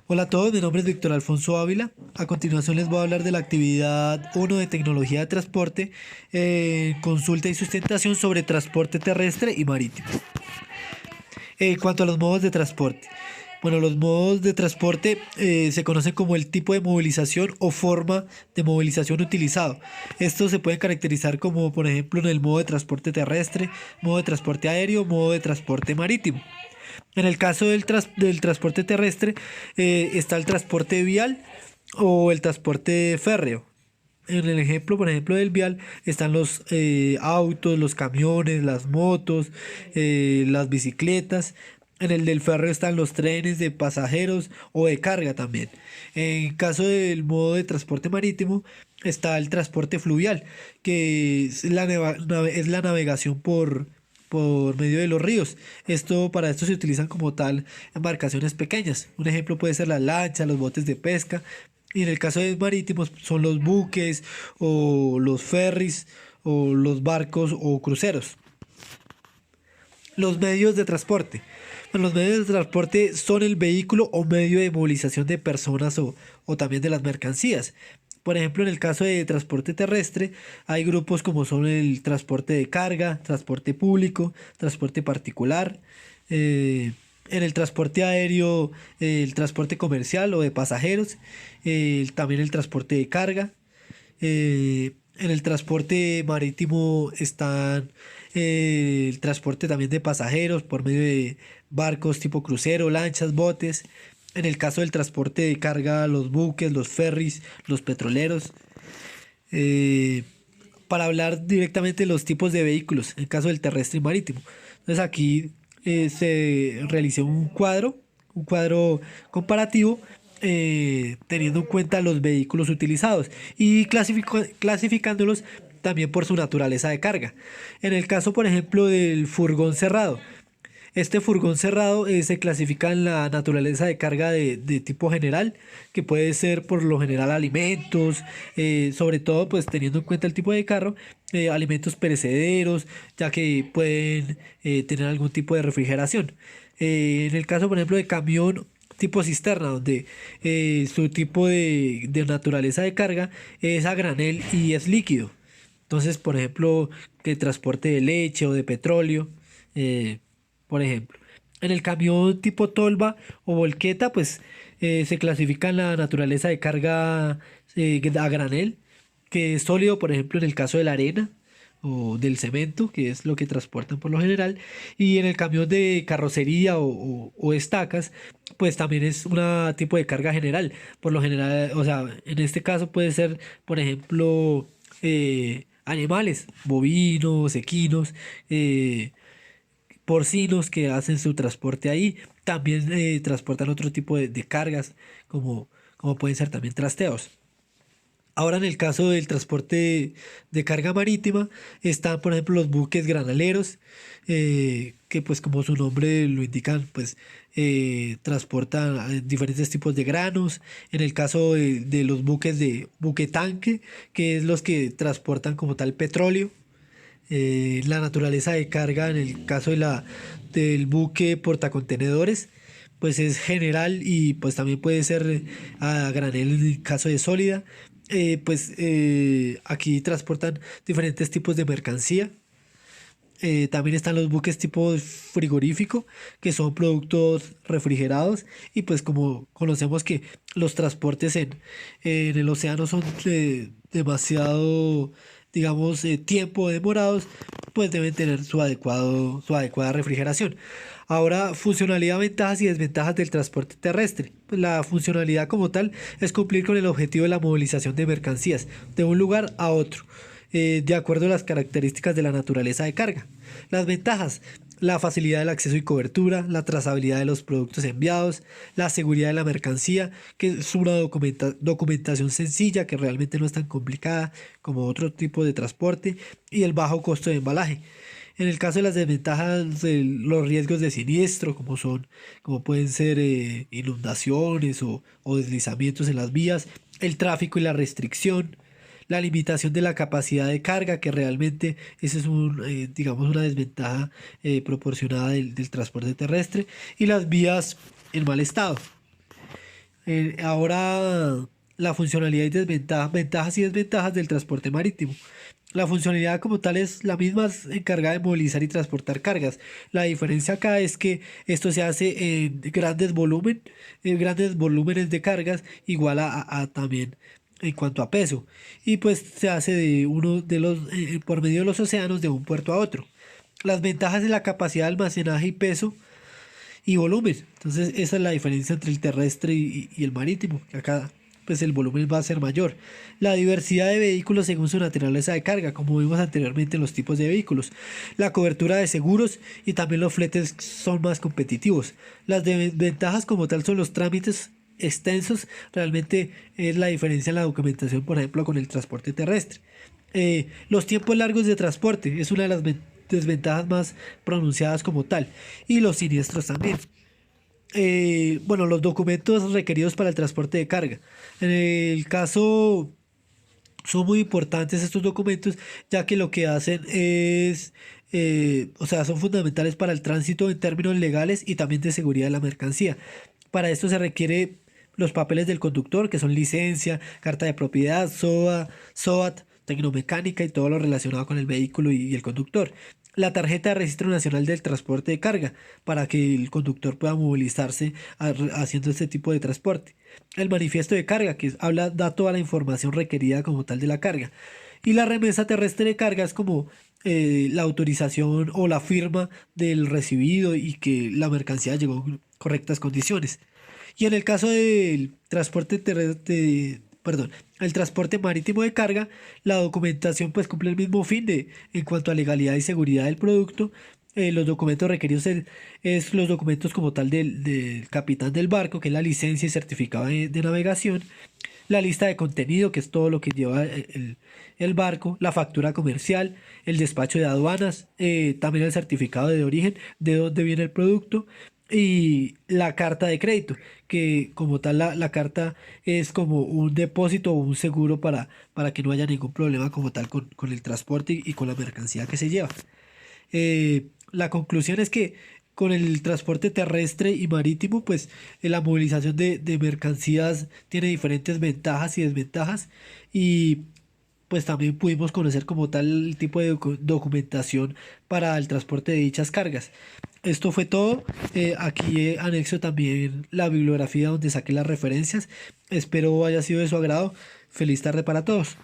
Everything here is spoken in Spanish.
Hola a todos, mi nombre es Víctor Alfonso Ávila. A continuación les voy a hablar de la actividad 1 de tecnología de transporte, consulta y sustentación sobre transporte terrestre y marítimo. En cuanto a los modos de transporte. Bueno, los modos de transporte se conocen como el tipo de movilización o forma de movilización utilizado. Estos se pueden caracterizar como, por ejemplo, en el modo de transporte terrestre, modo de transporte aéreo, modo de transporte marítimo. En el caso del transporte terrestre, está el transporte vial o el transporte férreo. En el ejemplo, por ejemplo, del vial están los autos, los camiones, las motos, las bicicletas. En el del férreo están los trenes de pasajeros o de carga también. En caso del modo de transporte marítimo está el transporte fluvial, que es la navegación por medio de los ríos. Para esto se utilizan como tal embarcaciones pequeñas. Un ejemplo puede ser la lancha, los botes de pesca. Y en el caso de marítimos son los buques o los ferries o los barcos o cruceros. Los medios de transporte. Bueno, los medios de transporte son el vehículo o medio de movilización de personas o también de las mercancías. Por ejemplo, en el caso de transporte terrestre, hay grupos como son el transporte de carga, transporte público, transporte particular. En el transporte aéreo, el transporte comercial o de pasajeros, también el transporte de carga. En el transporte marítimo están el transporte también de pasajeros por medio de barcos tipo crucero, lanchas, botes. En el caso del transporte de carga, los buques, los ferries, los petroleros. Eh, para hablar directamente de los tipos de vehículos, en el caso del terrestre y marítimo. Entonces aquí se realizó un cuadro comparativo teniendo en cuenta los vehículos utilizados y clasificándolos también por su naturaleza de carga. En el caso, por ejemplo, del furgón cerrado, este furgón cerrado se clasifica en la naturaleza de carga de tipo general, que puede ser por lo general alimentos, sobre todo pues teniendo en cuenta el tipo de carro, alimentos perecederos, ya que pueden tener algún tipo de refrigeración. En el caso, por ejemplo, de camión tipo cisterna, donde su tipo de naturaleza de carga es a granel y es líquido. Entonces, por ejemplo, que transporte de leche o de petróleo. eh, por ejemplo. En el camión tipo tolva o volqueta, pues se clasifica en la naturaleza de carga a granel, que es sólido, por ejemplo, en el caso de la arena o del cemento, que es lo que transportan por lo general. Y en el camión de carrocería o estacas, pues también es un tipo de carga general. Por lo general, o sea, en este caso puede ser, por ejemplo, animales, bovinos, equinos, porcinos que hacen su transporte ahí. También transportan otro tipo de cargas, como pueden ser también trasteos. Ahora en el caso del transporte de carga marítima, están por ejemplo los buques granaleros, que pues como su nombre lo indican, pues transportan diferentes tipos de granos. En el caso de los buques de buque tanque, que es los que transportan como tal petróleo. La naturaleza de carga en el caso del buque portacontenedores pues es general y pues también puede ser a granel en el caso de sólida. Aquí transportan diferentes tipos de mercancía. También están los buques tipo frigorífico, que son productos refrigerados. Y pues como conocemos que los transportes en el océano son demasiado, digamos, tiempo demorados, pues deben tener su adecuada refrigeración. Ahora, funcionalidad, ventajas y desventajas del transporte terrestre. Pues la funcionalidad como tal es cumplir con el objetivo de la movilización de mercancías de un lugar a otro, de acuerdo a las características de la naturaleza de carga. Las ventajas: la facilidad del acceso y cobertura, la trazabilidad de los productos enviados, la seguridad de la mercancía, que es una documentación sencilla que realmente no es tan complicada como otro tipo de transporte, y el bajo costo de embalaje. En el caso de las desventajas, los riesgos de siniestro, como pueden ser inundaciones o deslizamientos en las vías, el tráfico y la restricción, la limitación de la capacidad de carga, que realmente ese es digamos, una desventaja proporcionada del transporte terrestre, y las vías en mal estado. Ahora la funcionalidad y ventajas y desventajas del transporte marítimo. La funcionalidad como tal es la misma, es encargada de movilizar y transportar cargas. La diferencia acá es que esto se hace en grandes volúmenes de cargas, igual a también en cuanto a peso. Y pues se hace de uno de los, por medio de los océanos de un puerto a otro. Las ventajas de la capacidad de almacenaje y peso y volumen. Entonces esa es la diferencia entre el terrestre y el marítimo, que acá pues el volumen va a ser mayor. La diversidad de vehículos según su naturaleza de carga, como vimos anteriormente en los tipos de vehículos. La cobertura de seguros y también los fletes son más competitivos. Las desventajas como tal son los trámites extensos, realmente es la diferencia en la documentación, por ejemplo, con el transporte terrestre. Los tiempos largos de transporte es una de las desventajas más pronunciadas como tal. Y los siniestros también. Bueno, los documentos requeridos para el transporte de carga. En el caso, son muy importantes estos documentos, ya que lo que hacen es, o sea, son fundamentales para el tránsito en términos legales y también de seguridad de la mercancía. Para esto se requiere los papeles del conductor, que son licencia, carta de propiedad, SOAT, tecnomecánica y todo lo relacionado con el vehículo y el conductor. La tarjeta de registro nacional del transporte de carga, para que el conductor pueda movilizarse haciendo este tipo de transporte. El manifiesto de carga, que da toda la información requerida como tal de la carga. Y la remesa terrestre de carga es como la autorización o la firma del recibido y que la mercancía llegó en correctas condiciones. Y en el caso del transporte terrestre, perdón, el transporte marítimo de carga, la documentación pues cumple el mismo fin en cuanto a legalidad y seguridad del producto. Los documentos requeridos es los documentos como tal del capitán del barco, que es la licencia y certificado de navegación, la lista de contenido, que es todo lo que lleva el barco, la factura comercial, el despacho de aduanas, también el certificado de origen, de dónde viene el producto, y la carta de crédito, que como tal la carta es como un depósito o un seguro para que no haya ningún problema como tal con el transporte y con la mercancía que se lleva. La conclusión es que con el transporte terrestre y marítimo, pues la movilización de mercancías tiene diferentes ventajas y desventajas, y pues también pudimos conocer como tal el tipo de documentación para el transporte de dichas cargas. Esto fue todo. Aquí anexo también la bibliografía donde saqué las referencias. Espero haya sido de su agrado. Feliz tarde para todos.